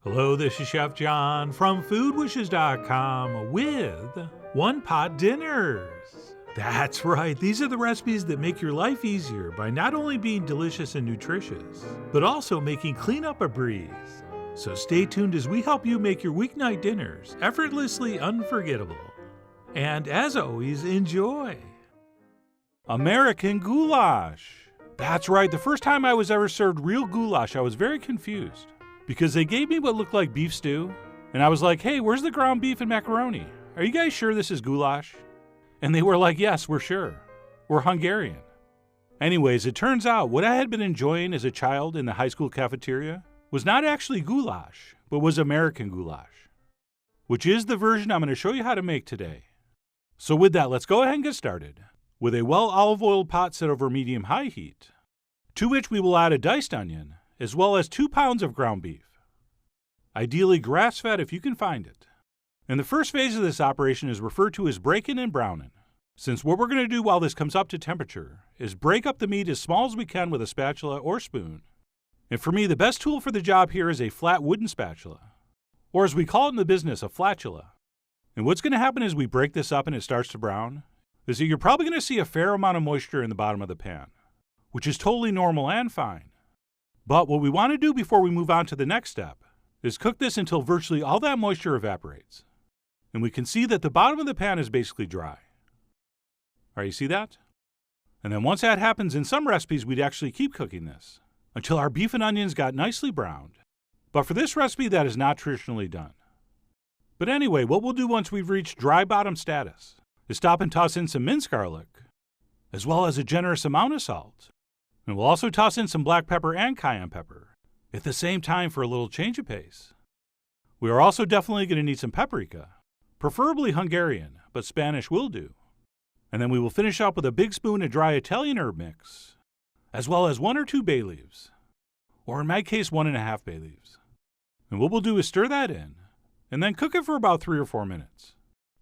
Hello, this is Chef John from foodwishes.com with One Pot Dinners. That's right, these are the recipes that make your life easier by not only being delicious and nutritious, but also making cleanup a breeze. So stay tuned as we help you make your weeknight dinners effortlessly unforgettable. And as always, enjoy. American Goulash. That's right, the first time I was ever served real goulash, I was very confused. Because they gave me what looked like beef stew, and I was like, hey, where's the ground beef and macaroni? Are you guys sure this is goulash? And they were like, yes, we're sure. We're Hungarian. Anyways, it turns out what I had been enjoying as a child in the high school cafeteria was not actually goulash, but was American goulash, which is the version I'm going to show you how to make today. So with that, let's go ahead and get started. With a well olive oiled pot set over medium-high heat, to which we will add a diced onion, as well as 2 pounds of ground beef. Ideally grass-fed if you can find it. And the first phase of this operation is referred to as breaking and browning, since what we're going to do while this comes up to temperature is break up the meat as small as we can with a spatula or spoon. And for me, the best tool for the job here is a flat wooden spatula, or as we call it in the business, a flatula. And what's going to happen as we break this up and it starts to brown is that you're probably going to see a fair amount of moisture in the bottom of the pan, which is totally normal and fine. But what we want to do before we move on to the next step is cook this until virtually all that moisture evaporates. And we can see that the bottom of the pan is basically dry. All right, you see that? And then once that happens, in some recipes, we'd actually keep cooking this until our beef and onions got nicely browned. But for this recipe, that is not traditionally done. But anyway, what we'll do once we've reached dry bottom status is stop and toss in some minced garlic, as well as a generous amount of salt. And we'll also toss in some black pepper and cayenne pepper at the same time for a little change of pace. We are also definitely going to need some paprika, preferably Hungarian, but Spanish will do. And then we will finish up with a big spoon of dry Italian herb mix, as well as 1 or 2 bay leaves, or in my case 1.5 bay leaves. And what we'll do is stir that in, and then cook it for about 3 or 4 minutes,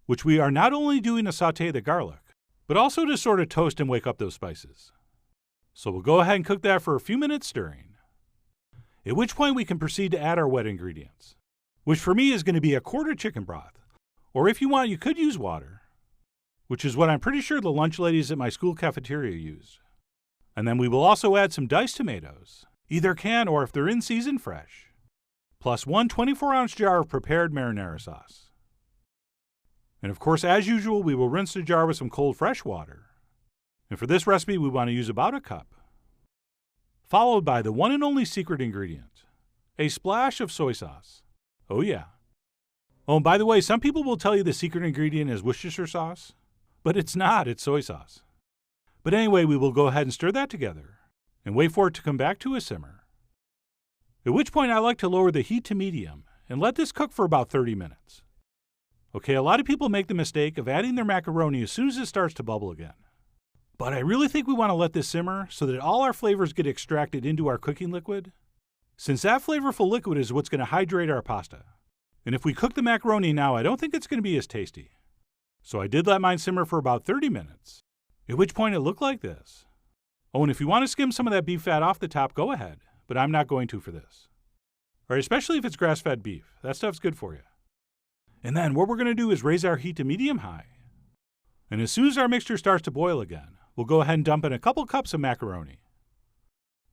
which we are not only doing to saute the garlic, but also to sort of toast and wake up those spices. So we'll go ahead and cook that for a few minutes stirring, at which point we can proceed to add our wet ingredients, which for me is going to be a quart of chicken broth, or if you want, you could use water, which is what I'm pretty sure the lunch ladies at my school cafeteria used. And then we will also add some diced tomatoes, either canned or if they're in season fresh, plus 1 24-ounce jar of prepared marinara sauce. And of course, as usual, we will rinse the jar with some cold fresh water. And for this recipe, we want to use about a cup, followed by the one and only secret ingredient, a splash of soy sauce. Oh yeah. Oh, and by the way, some people will tell you the secret ingredient is Worcestershire sauce, but it's not, it's soy sauce. But anyway, we will go ahead and stir that together and wait for it to come back to a simmer. At which point I like to lower the heat to medium and let this cook for about 30 minutes. Okay, a lot of people make the mistake of adding their macaroni as soon as it starts to bubble again. But I really think we want to let this simmer so that all our flavors get extracted into our cooking liquid, since that flavorful liquid is what's going to hydrate our pasta. And if we cook the macaroni now, I don't think it's going to be as tasty. So I did let mine simmer for about 30 minutes, at which point it looked like this. Oh, and if you want to skim some of that beef fat off the top, go ahead, but I'm not going to for this. All right, especially if it's grass-fed beef. That stuff's good for you. And then what we're going to do is raise our heat to medium-high. And as soon as our mixture starts to boil again, we'll go ahead and dump in a couple cups of macaroni.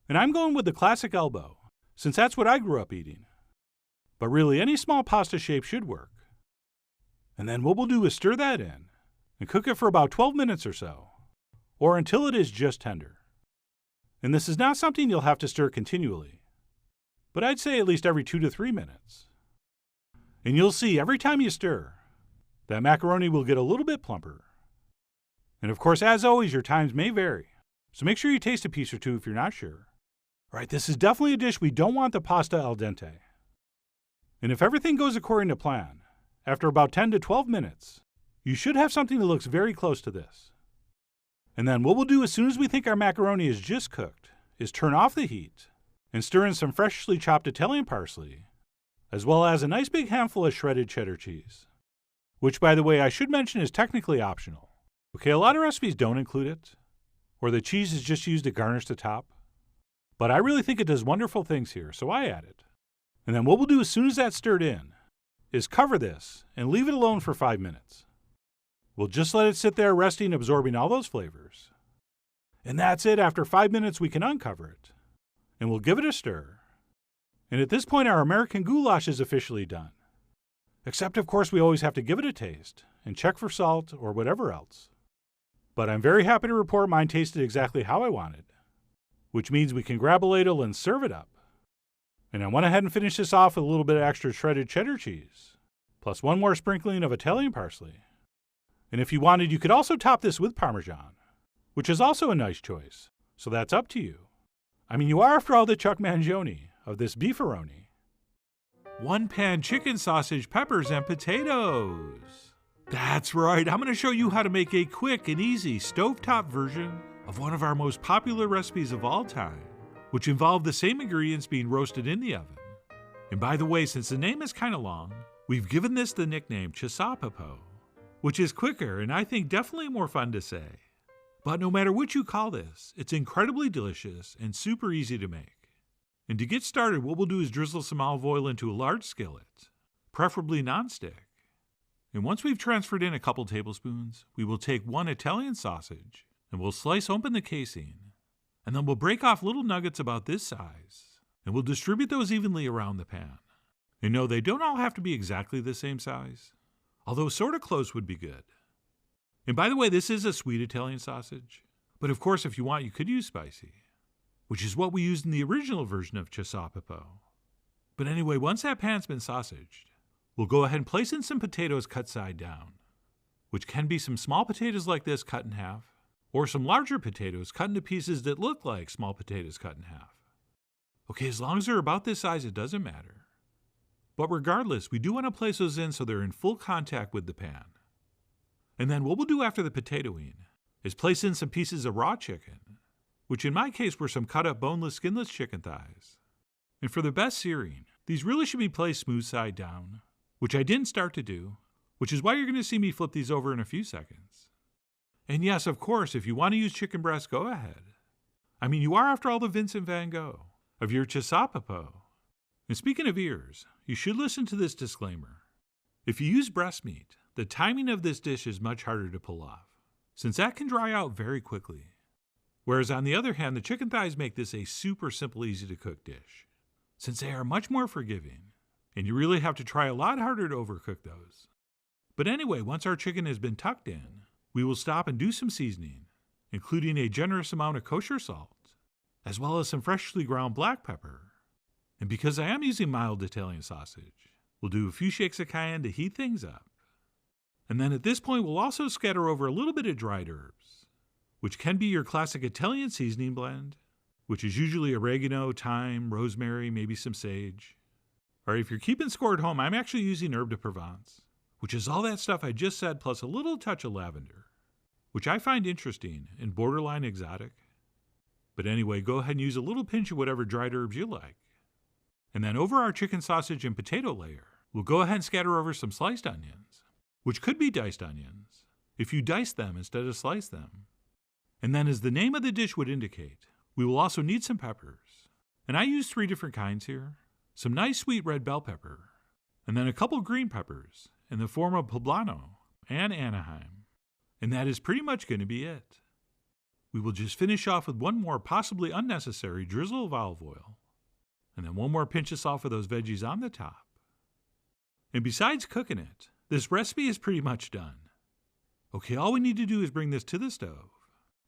And I'm going with the classic elbow, since that's what I grew up eating. But really, any small pasta shape should work. And then what we'll do is stir that in and cook it for about 12 minutes or so, or until it is just tender. And this is not something you'll have to stir continually, but I'd say at least every 2 to 3 minutes. And you'll see every time you stir, that macaroni will get a little bit plumper. And of course, as always, your times may vary, so make sure you taste a piece or two if you're not sure. All right, this is definitely a dish we don't want the pasta al dente. And if everything goes according to plan, after about 10 to 12 minutes, you should have something that looks very close to this. And then what we'll do as soon as we think our macaroni is just cooked is turn off the heat and stir in some freshly chopped Italian parsley, as well as a nice big handful of shredded cheddar cheese, which, by the way, I should mention is technically optional. Okay, a lot of recipes don't include it, or the cheese is just used to garnish the top. But I really think it does wonderful things here, so I add it. And then what we'll do as soon as that's stirred in is cover this and leave it alone for 5 minutes. We'll just let it sit there resting, absorbing all those flavors. And that's it. After 5 minutes, we can uncover it. And we'll give it a stir. And at this point, our American goulash is officially done. Except, of course, we always have to give it a taste and check for salt or whatever else. But I'm very happy to report mine tasted exactly how I wanted, which means we can grab a ladle and serve it up. And I went ahead and finished this off with a little bit of extra shredded cheddar cheese, plus one more sprinkling of Italian parsley. And if you wanted, you could also top this with Parmesan, which is also a nice choice, so that's up to you. I mean, you are, after all, the Chuck Mangione of this beefaroni. One-pan chicken, sausage, peppers, and potatoes. That's right, I'm going to show you how to make a quick and easy stovetop version of one of our most popular recipes of all time, which involve the same ingredients being roasted in the oven. And by the way, since the name is kind of long, we've given this the nickname Chisapepo, which is quicker and I think definitely more fun to say. But no matter what you call this, it's incredibly delicious and super easy to make. And to get started, what we'll do is drizzle some olive oil into a large skillet, preferably nonstick. And once we've transferred in a couple tablespoons, we will take one Italian sausage and we'll slice open the casing. And then we'll break off little nuggets about this size, and we'll distribute those evenly around the pan. And no, they don't all have to be exactly the same size, although sort of close would be good. And by the way, this is a sweet Italian sausage, but of course, if you want, you could use spicy, which is what we used in the original version of Chisapepo. But anyway, once that pan's been sausaged, we'll go ahead and place in some potatoes cut side down, which can be some small potatoes like this cut in half, or some larger potatoes cut into pieces that look like small potatoes cut in half. Okay, as long as they're about this size, it doesn't matter. But regardless, we do want to place those in so they're in full contact with the pan. And then what we'll do after the potatoing is place in some pieces of raw chicken, which in my case were some cut up boneless, skinless chicken thighs. And for the best searing, these really should be placed smooth side down, which I didn't start to do, which is why you're going to see me flip these over in a few seconds. And yes, of course, if you want to use chicken breast, go ahead. I mean, you are, after all, the Vincent van Gogh of your Chisapepo. And speaking of ears, you should listen to this disclaimer. If you use breast meat, the timing of this dish is much harder to pull off, since that can dry out very quickly. Whereas on the other hand, the chicken thighs make this a super simple, easy to cook dish, since they are much more forgiving, and you really have to try a lot harder to overcook those. But anyway, once our chicken has been tucked in, we will stop and do some seasoning, including a generous amount of kosher salt, as well as some freshly ground black pepper. And because I am using mild Italian sausage, we'll do a few shakes of cayenne to heat things up. And then at this point, we'll also scatter over a little bit of dried herbs, which can be your classic Italian seasoning blend, which is usually oregano, thyme, rosemary, maybe some sage. Or if you're keeping score at home, I'm actually using herb de Provence, which is all that stuff I just said plus a little touch of lavender, which I find interesting and borderline exotic. But anyway, go ahead and use a little pinch of whatever dried herbs you like. And then over our chicken sausage and potato layer, we'll go ahead and scatter over some sliced onions, which could be diced onions, if you dice them instead of slice them. And then, as the name of the dish would indicate, we will also need some peppers. And I use 3 different kinds here. Some nice sweet red bell pepper, and then a couple green peppers in the form of poblano and Anaheim. And that is pretty much going to be it. We will just finish off with one more possibly unnecessary drizzle of olive oil, and then one more pinch of salt for those veggies on the top. And besides cooking it, this recipe is pretty much done. Okay, all we need to do is bring this to the stove,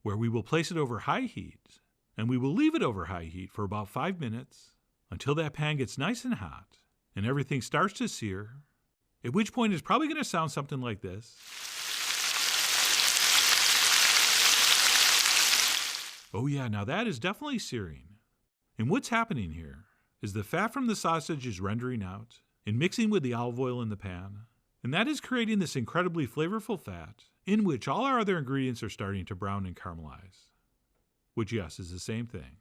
where we will place it over high heat, and we will leave it over high heat for about 5 minutes until that pan gets nice and hot and everything starts to sear, at which point it's probably going to sound something like this. Oh yeah, now that is definitely searing. And what's happening here is the fat from the sausage is rendering out and mixing with the olive oil in the pan, and that is creating this incredibly flavorful fat in which all our other ingredients are starting to brown and caramelize, which yes, is the same thing.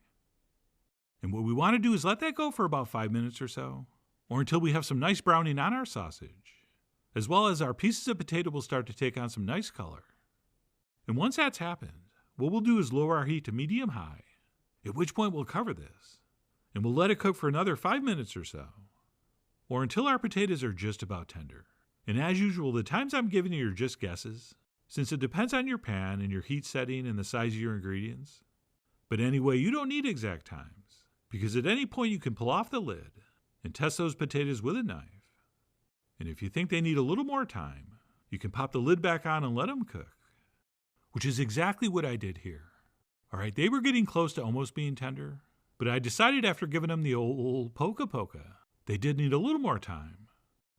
And what we want to do is let that go for about 5 minutes or so, or until we have some nice browning on our sausage, as well as our pieces of potato will start to take on some nice color. And once that's happened, what we'll do is lower our heat to medium-high, at which point we'll cover this, and we'll let it cook for another 5 minutes or so, or until our potatoes are just about tender. And as usual, the times I'm giving you are just guesses, since it depends on your pan and your heat setting and the size of your ingredients. But anyway, you don't need exact times, because at any point you can pull off the lid and test those potatoes with a knife. And if you think they need a little more time, you can pop the lid back on and let them cook, which is exactly what I did here. All right, they were getting close to almost being tender, but I decided after giving them the old poka, they did need a little more time.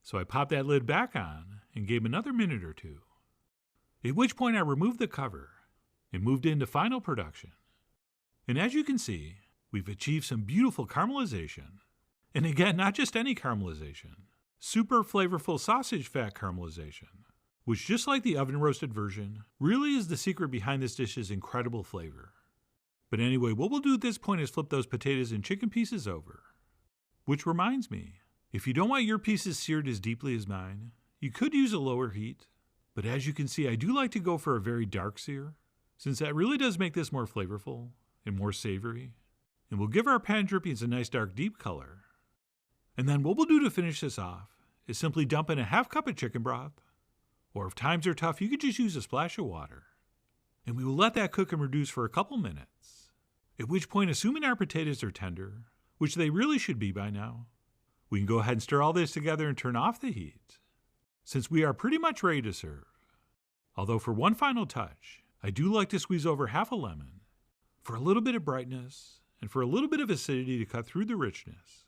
So I popped that lid back on and gave them another minute or two, at which point I removed the cover and moved into final production. And as you can see, we've achieved some beautiful caramelization. And again, not just any caramelization, super flavorful sausage fat caramelization, which just like the oven roasted version, really is the secret behind this dish's incredible flavor. But anyway, what we'll do at this point is flip those potatoes and chicken pieces over. Which reminds me, if you don't want your pieces seared as deeply as mine, you could use a lower heat. But as you can see, I do like to go for a very dark sear, since that really does make this more flavorful and more savory. And we'll give our pan drippings a nice dark deep color. And then what we'll do to finish this off is simply dump in a half cup of chicken broth, or if times are tough, you could just use a splash of water. And we will let that cook and reduce for a couple minutes, at which point, assuming our potatoes are tender, which they really should be by now, we can go ahead and stir all this together and turn off the heat, since we are pretty much ready to serve. Although for one final touch, I do like to squeeze over half a lemon for a little bit of brightness and for a little bit of acidity to cut through the richness.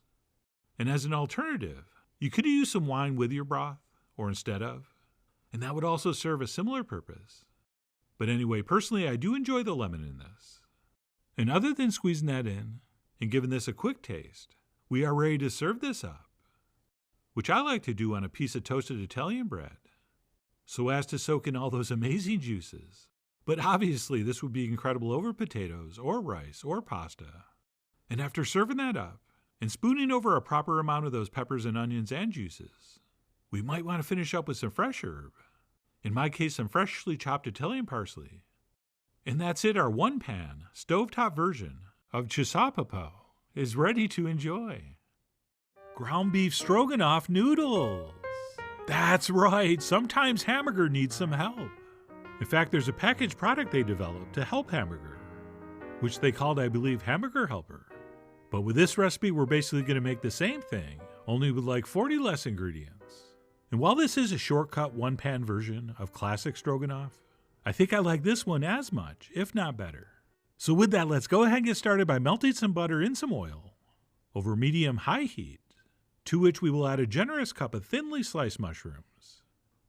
And as an alternative, you could use some wine with your broth, or instead of, and that would also serve a similar purpose. But anyway, personally, I do enjoy the lemon in this. And other than squeezing that in and giving this a quick taste, we are ready to serve this up, which I like to do on a piece of toasted Italian bread, so as to soak in all those amazing juices. But obviously, this would be incredible over potatoes or rice or pasta. And after serving that up and spooning over a proper amount of those peppers and onions and juices, we might want to finish up with some fresh herb. In my case, some freshly chopped Italian parsley. And that's it, our one-pan, stovetop version of Chisapapo is ready to enjoy. Ground beef stroganoff noodles. That's right, sometimes hamburger needs some help. In fact, there's a packaged product they developed to help hamburger, which they called, I believe, Hamburger Helper. But with this recipe, we're basically going to make the same thing, only with like 40 less ingredients. And while this is a shortcut one-pan version of classic stroganoff, I think I like this one as much, if not better. So with that, let's go ahead and get started by melting some butter in some oil over medium-high heat, to which we will add a generous cup of thinly sliced mushrooms,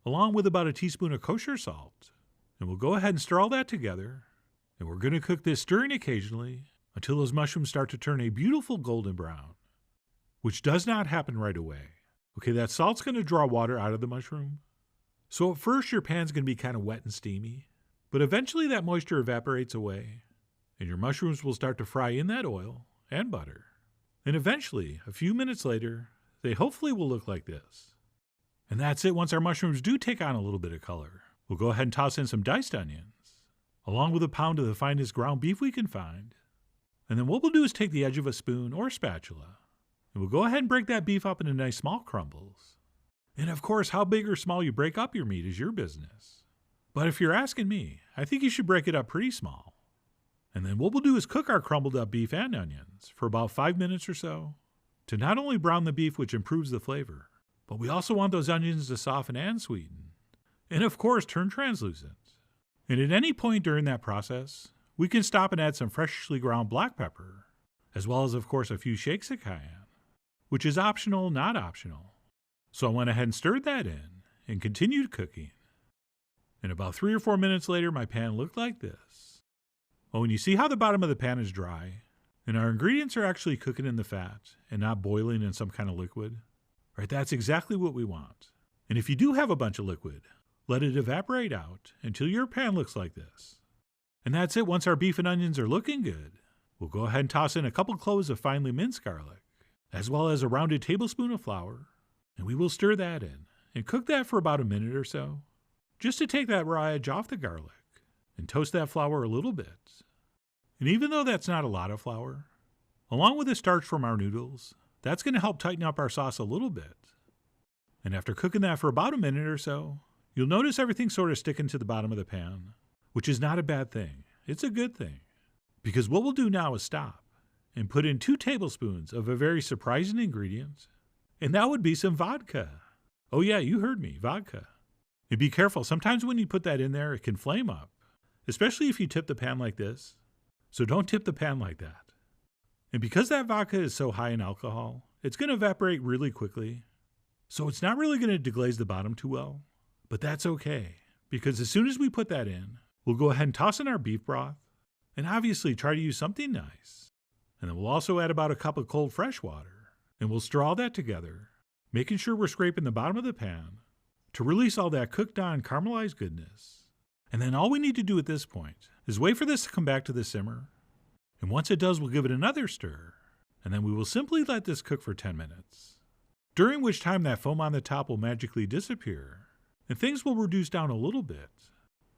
along with about a teaspoon of kosher salt. And we'll go ahead and stir all that together, and we're going to cook this stirring occasionally until those mushrooms start to turn a beautiful golden brown, which does not happen right away. Okay, that salt's going to draw water out of the mushroom. So at first your pan's going to be kind of wet and steamy, but eventually that moisture evaporates away, and your mushrooms will start to fry in that oil and butter. And eventually, a few minutes later, they hopefully will look like this. And that's it. Once our mushrooms do take on a little bit of color, we'll go ahead and toss in some diced onions, along with a pound of the finest ground beef we can find. And then what we'll do is take the edge of a spoon or spatula, and we'll go ahead and break that beef up into nice small crumbles. And of course, how big or small you break up your meat is your business. But if you're asking me, I think you should break it up pretty small. And then what we'll do is cook our crumbled up beef and onions for about 5 minutes or so to not only brown the beef, which improves the flavor, but we also want those onions to soften and sweeten. And of course, turn translucent. And at any point during that process, we can stop and add some freshly ground black pepper, as well as, of course, a few shakes of cayenne, which is optional, not optional. So I went ahead and stirred that in and continued cooking. And about 3 or 4 minutes later, my pan looked like this. Oh, and you see how the bottom of the pan is dry, and our ingredients are actually cooking in the fat and not boiling in some kind of liquid? Right, that's exactly what we want. And if you do have a bunch of liquid, let it evaporate out until your pan looks like this. And that's it. Once our beef and onions are looking good, we'll go ahead and toss in a couple cloves of finely minced garlic, as well as a rounded tablespoon of flour, and we will stir that in and cook that for about a minute or so, just to take that raw edge off the garlic and toast that flour a little bit. And even though that's not a lot of flour, along with the starch from our noodles, that's going to help tighten up our sauce a little bit. And after cooking that for about a minute or so, you'll notice everything sort of sticking to the bottom of the pan, which is not a bad thing. It's a good thing. Because what we'll do now is stop and put in 2 tablespoons of a very surprising ingredient, and that would be some vodka. Oh yeah, you heard me, vodka. And be careful, sometimes when you put that in there, it can flame up, especially if you tip the pan like this. So don't tip the pan like that. And because that vodka is so high in alcohol, it's going to evaporate really quickly. So it's not really going to deglaze the bottom too well, but that's okay, because as soon as we put that in, we'll go ahead and toss in our beef broth, and obviously try to use something nice. And then we'll also add about a cup of cold fresh water, and we'll stir all that together, making sure we're scraping the bottom of the pan to release all that cooked on caramelized goodness. And then all we need to do at this point is wait for this to come back to the simmer, and once it does, we'll give it another stir, and then we will simply let this cook for 10 minutes, during which time that foam on the top will magically disappear, and things will reduce down a little bit.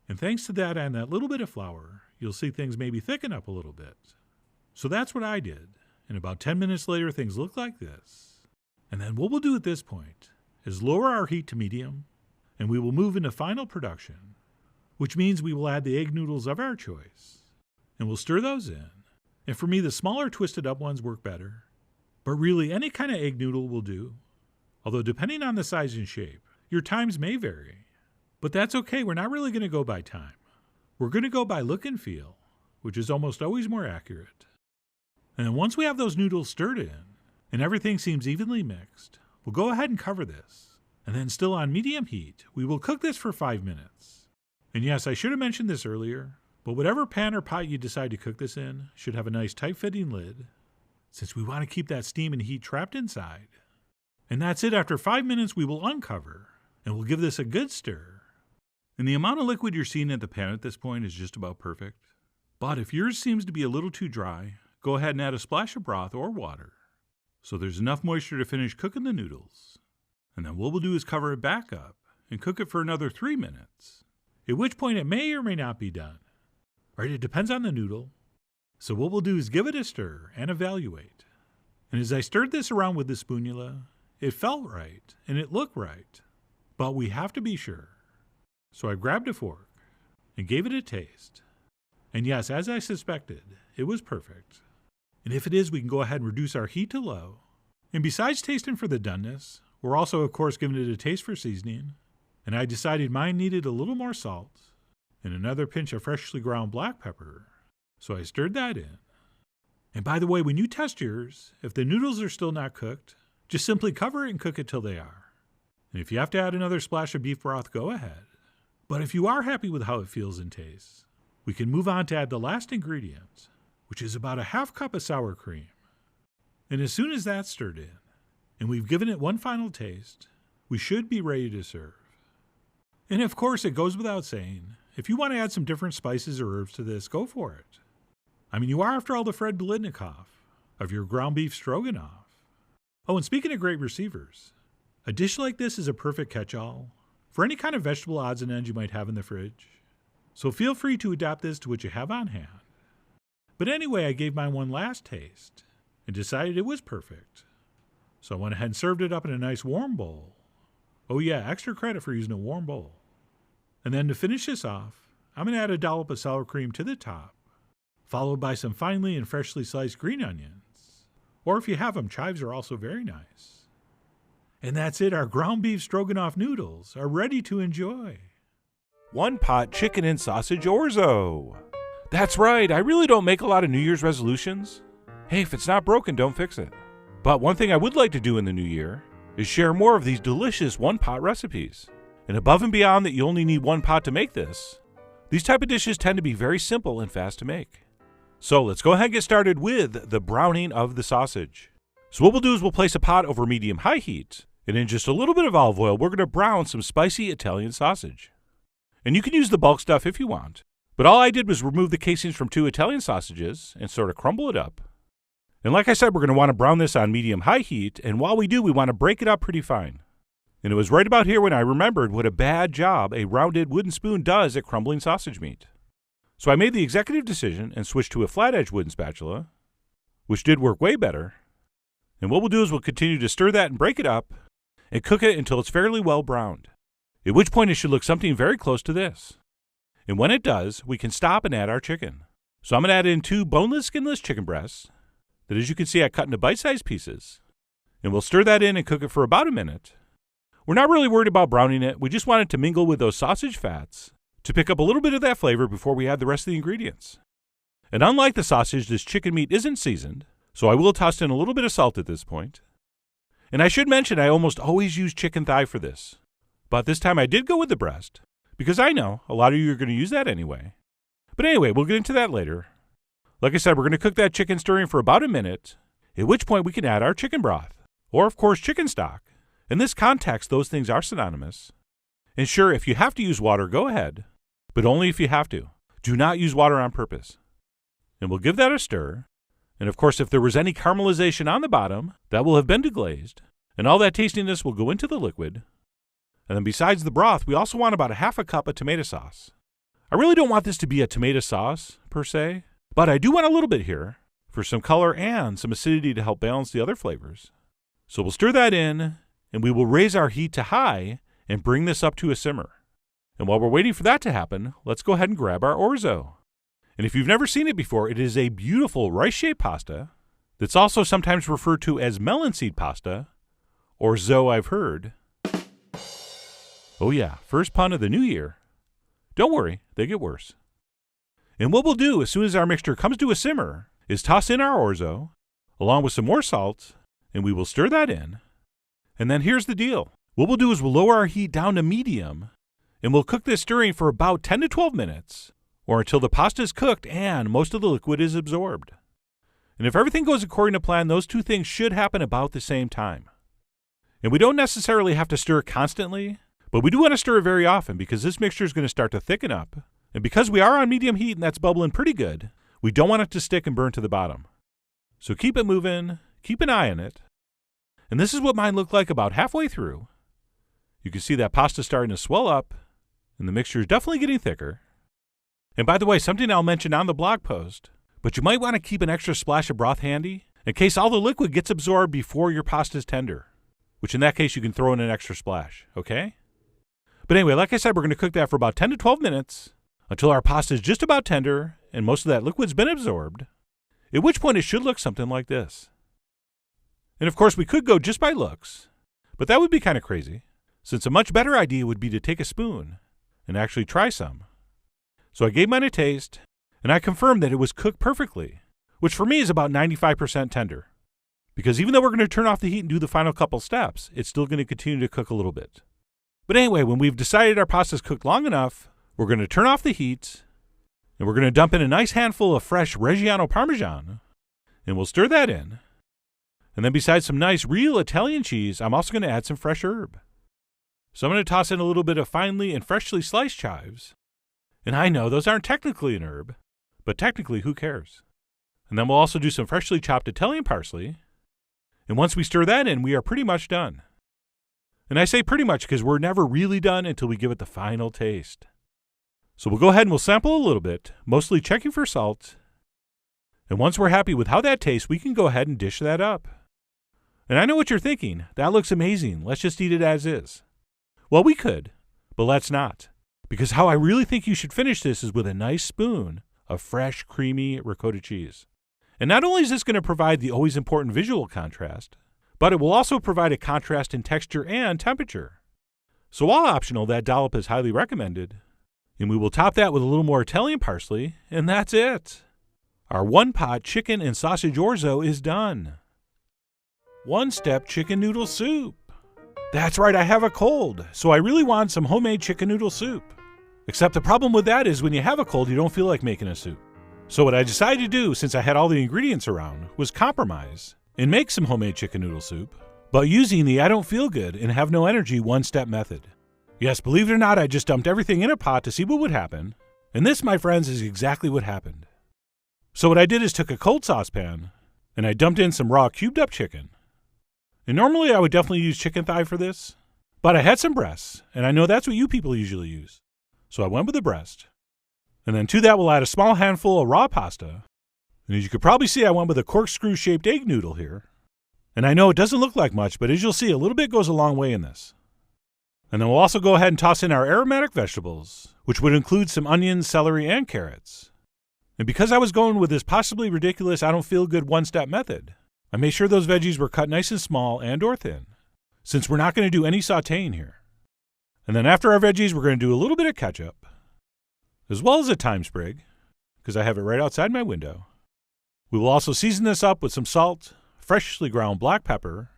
And thanks to that and that little bit of flour, you'll see things maybe thicken up a little bit. So that's what I did, and about 10 minutes later things look like this. And then what we'll do at this point is lower our heat to medium, and we will move into final production, which means we will add the egg noodles of our choice, and we'll stir those in. And for me, the smaller twisted up ones work better, but really any kind of egg noodle will do, although depending on the size and shape, your times may vary. But that's okay, we're not really going to go by time. We're going to go by look and feel, which is almost always more accurate. And then once we have those noodles stirred in, and everything seems evenly mixed, we'll go ahead and cover this. And then still on medium heat, we will cook this for 5 minutes. And yes, I should have mentioned this earlier, but whatever pan or pot you decide to cook this in should have a nice tight-fitting lid, since we want to keep that steam and heat trapped inside. And that's it. After 5 minutes, we will uncover, and we'll give this a good stir. And the amount of liquid you're seeing at the pan at this point is just about perfect. But if yours seems to be a little too dry, go ahead and add a splash of broth or water, so there's enough moisture to finish cooking the noodles. And then what we'll do is cover it back up and cook it for another 3 minutes, at which point it may or may not be done. Right, it depends on the noodle. So what we'll do is give it a stir and evaluate. And as I stirred this around with the spoonula, it felt right and it looked right, but we have to be sure. So I grabbed a fork and gave it a taste. And yes, as I suspected, it was perfect. And if it is, we can go ahead and reduce our heat to low. And besides tasting for the doneness, we're also, of course, giving it a taste for seasoning. And I decided mine needed a little more salt and another pinch of freshly ground black pepper. So I stirred that in. And by the way, when you test yours, if the noodles are still not cooked, just simply cover it and cook it till they are. And if you have to add another splash of beef broth, go ahead. But if you are happy with how it feels and tastes, we can move on to add the last ingredient, which is about a half cup of sour cream. And as soon as that's stirred in, and we've given it one final taste, we should be ready to serve. And of course, it goes without saying, if you want to add some different spices or herbs to this, go for it. I mean, you are, after all, the Fred Belitnikoff of your ground beef stroganoff. Oh, and speaking of great receivers, a dish like this is a perfect catch-all for any kind of vegetable odds and ends you might have in the fridge. So feel free to adapt this to what you have on hand. But anyway, I gave mine one last taste and decided it was perfect. So I went ahead and served it up in a nice warm bowl. Oh yeah, extra credit for using a warm bowl. And then to finish this off, I'm going to add a dollop of sour cream to the top, followed by some finely and freshly sliced green onions. Or if you have them, chives are also very nice. And that's it, our ground beef stroganoff noodles are ready to enjoy. One pot chicken and sausage orzo. That's right, I really don't make a lot of New Year's resolutions. Hey, if it's not broken, don't fix it. But one thing I would like to do in the new year is share more of these delicious one-pot recipes. And above and beyond that you only need one pot to make this, these type of dishes tend to be very simple and fast to make. So let's go ahead and get started with the browning of the sausage. So what we'll do is we'll place a pot over medium-high heat, and in just a little bit of olive oil, we're going to brown some spicy Italian sausage. And you can use the bulk stuff if you want, but all I did was remove the casings from 2 Italian sausages and sort of crumble it up. And like I said, we're going to want to brown this on medium-high heat, and while we do, we want to break it up pretty fine. And it was right about here when I remembered what a bad job a rounded wooden spoon does at crumbling sausage meat. So I made the executive decision and switched to a flat-edge wooden spatula, which did work way better. And what we'll do is we'll continue to stir that and break it up. and cook it until it's fairly well browned, at which point it should look something very close to this. And when it does, we can stop and add our chicken. So I'm going to add in 2 boneless, skinless chicken breasts that, as you can see, I cut into bite-sized pieces. And we'll stir that in and cook it for about a minute. We're not really worried about browning it. We just want it to mingle with those sausage fats to pick up a little bit of that flavor before we add the rest of the ingredients. And unlike the sausage, this chicken meat isn't seasoned, so I will toss in a little bit of salt at this point. And I should mention I almost always use chicken thigh for this. But this time I did go with the breast, because I know a lot of you are going to use that anyway. But anyway, we'll get into that later. Like I said, we're going to cook that chicken stirring for about a minute, at which point we can add our chicken broth, or of course chicken stock. In this context, those things are synonymous. And sure, if you have to use water, go ahead, but only if you have to. Do not use water on purpose. And we'll give that a stir. And of course, if there was any caramelization on the bottom, that will have been deglazed, and all that tastiness will go into the liquid. And then besides the broth, we also want about a half a cup of tomato sauce. I really don't want this to be a tomato sauce, per se, but I do want a little bit here for some color and some acidity to help balance the other flavors. So we'll stir that in, and we will raise our heat to high and bring this up to a simmer. And while we're waiting for that to happen, let's go ahead and grab our orzo. And if you've never seen it before, it is a beautiful rice-shaped pasta that's also sometimes referred to as melon seed pasta, or zo I've heard. Oh yeah, first pun of the new year. Don't worry, they get worse. And what we'll do as soon as our mixture comes to a simmer is toss in our orzo, along with some more salt, and we will stir that in. And then here's the deal. What we'll do is we'll lower our heat down to medium, and we'll cook this stirring for about 10 to 12 minutes, or until the pasta is cooked and most of the liquid is absorbed. And if everything goes according to plan, those two things should happen about the same time. And we don't necessarily have to stir constantly, but we do want to stir it very often because this mixture is going to start to thicken up. And because we are on medium heat and that's bubbling pretty good, we don't want it to stick and burn to the bottom. So keep it moving, keep an eye on it. And this is what mine looked like about halfway through. You can see that pasta starting to swell up, and the mixture is definitely getting thicker. And by the way, something I'll mention on the blog post, but you might want to keep an extra splash of broth handy in case all the liquid gets absorbed before your pasta is tender, which in that case you can throw in an extra splash, okay? But anyway, like I said, we're going to cook that for about 10 to 12 minutes until our pasta is just about tender and most of that liquid's been absorbed, at which point it should look something like this. And of course, we could go just by looks, but that would be kind of crazy, since a much better idea would be to take a spoon and actually try some. So I gave mine a taste, and I confirmed that it was cooked perfectly, which for me is about 95% tender. Because even though we're going to turn off the heat and do the final couple steps, it's still going to continue to cook a little bit. But anyway, when we've decided our pasta's cooked long enough, we're going to turn off the heat, and we're going to dump in a nice handful of fresh Reggiano Parmesan, and we'll stir that in. And then besides some nice real Italian cheese, I'm also going to add some fresh herb. So I'm going to toss in a little bit of finely and freshly sliced chives. And I know those aren't technically an herb, but technically who cares? And then we'll also do some freshly chopped Italian parsley. And once we stir that in, we are pretty much done. And I say pretty much because we're never really done until we give it the final taste. So we'll go ahead and we'll sample a little bit, mostly checking for salt. And once we're happy with how that tastes, we can go ahead and dish that up. And I know what you're thinking. That looks amazing. Let's just eat it as is. Well, we could, but let's not. Because how I really think you should finish this is with a nice spoon of fresh, creamy ricotta cheese. And not only is this going to provide the always important visual contrast, but it will also provide a contrast in texture and temperature. So while optional, that dollop is highly recommended. And we will top that with a little more Italian parsley, and that's it. Our one-pot chicken and sausage orzo is done. One-step chicken noodle soup. That's right, I have a cold, so I really want some homemade chicken noodle soup. Except the problem with that is when you have a cold, you don't feel like making a soup. So what I decided to do, since I had all the ingredients around, was compromise and make some homemade chicken noodle soup, but using the I don't feel good and have no energy one-step method. Yes, believe it or not, I just dumped everything in a pot to see what would happen, and this, my friends, is exactly what happened. So what I did is took a cold saucepan, and I dumped in some raw cubed-up chicken. And normally I would definitely use chicken thigh for this, but I had some breasts, and I know that's what you people usually use. So I went with the breast. And then to that we'll add a small handful of raw pasta. And as you could probably see, I went with a corkscrew-shaped egg noodle here. And I know it doesn't look like much, but as you'll see, a little bit goes a long way in this. And then we'll also go ahead and toss in our aromatic vegetables, which would include some onions, celery, and carrots. And because I was going with this possibly ridiculous I don't feel good one-step method, I made sure those veggies were cut nice and small and or thin, since we're not going to do any sautéing here. And then after our veggies, we're going to do a little bit of ketchup, as well as a thyme sprig, because I have it right outside my window. We will also season this up with some salt, freshly ground black pepper,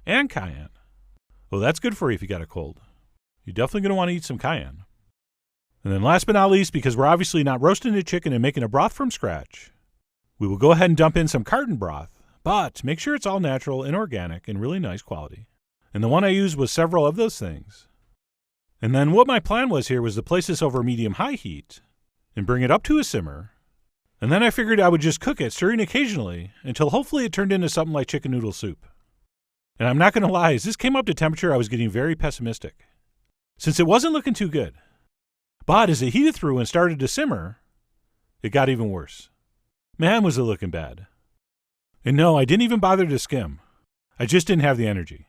and cayenne. Well, that's good for you if you got a cold. You're definitely going to want to eat some cayenne. And then last but not least, because we're obviously not roasting the chicken and making a broth from scratch, we will go ahead and dump in some carton broth, but make sure it's all natural and organic and really nice quality. And the one I used was several of those things. And then what my plan was here was to place this over medium-high heat and bring it up to a simmer. And then I figured I would just cook it, stirring occasionally, until hopefully it turned into something like chicken noodle soup. And I'm not going to lie, as this came up to temperature, I was getting very pessimistic, since it wasn't looking too good. But as it heated through and started to simmer, it got even worse. Man, was it looking bad. And no, I didn't even bother to skim. I just didn't have the energy.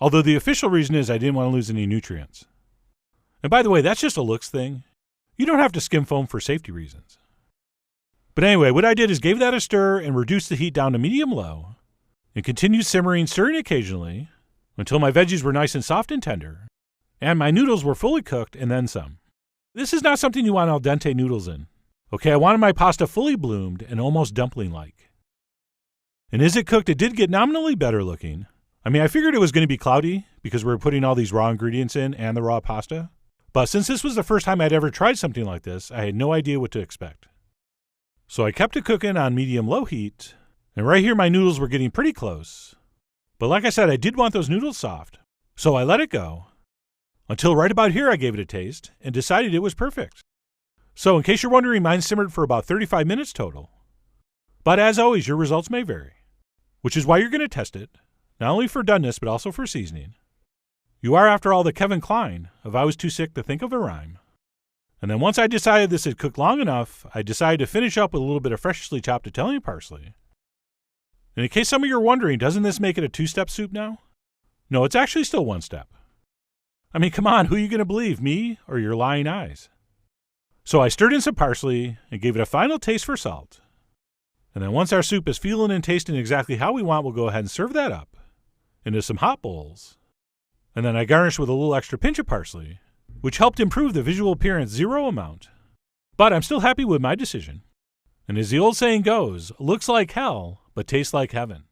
Although the official reason is I didn't want to lose any nutrients. And by the way, that's just a looks thing. You don't have to skim foam for safety reasons. But anyway, what I did is gave that a stir and reduced the heat down to medium-low and continued simmering, stirring occasionally until my veggies were nice and soft and tender and my noodles were fully cooked and then some. This is not something you want al dente noodles in. Okay, I wanted my pasta fully bloomed and almost dumpling-like. And as it cooked, it did get nominally better looking. I mean, I figured it was going to be cloudy because we were putting all these raw ingredients in and the raw pasta. But since this was the first time I'd ever tried something like this, I had no idea what to expect. So I kept it cooking on medium-low heat, and right here my noodles were getting pretty close. But like I said, I did want those noodles soft, so I let it go, until right about here I gave it a taste and decided it was perfect. So in case you're wondering, mine simmered for about 35 minutes total. But as always, your results may vary, which is why you're going to test it, not only for doneness but also for seasoning. You are, after all, the Kevin Kline of I was too sick to think of a rhyme. And then once I decided this had cooked long enough, I decided to finish up with a little bit of freshly chopped Italian parsley. And in case some of you are wondering, doesn't this make it a two-step soup now? No, it's actually still one step. I mean, come on, who are you going to believe, me or your lying eyes? So I stirred in some parsley and gave it a final taste for salt. And then once our soup is feeling and tasting exactly how we want, we'll go ahead and serve that up into some hot bowls. And then I garnished with a little extra pinch of parsley, which helped improve the visual appearance zero amount. But I'm still happy with my decision. And as the old saying goes, looks like hell, but tastes like heaven.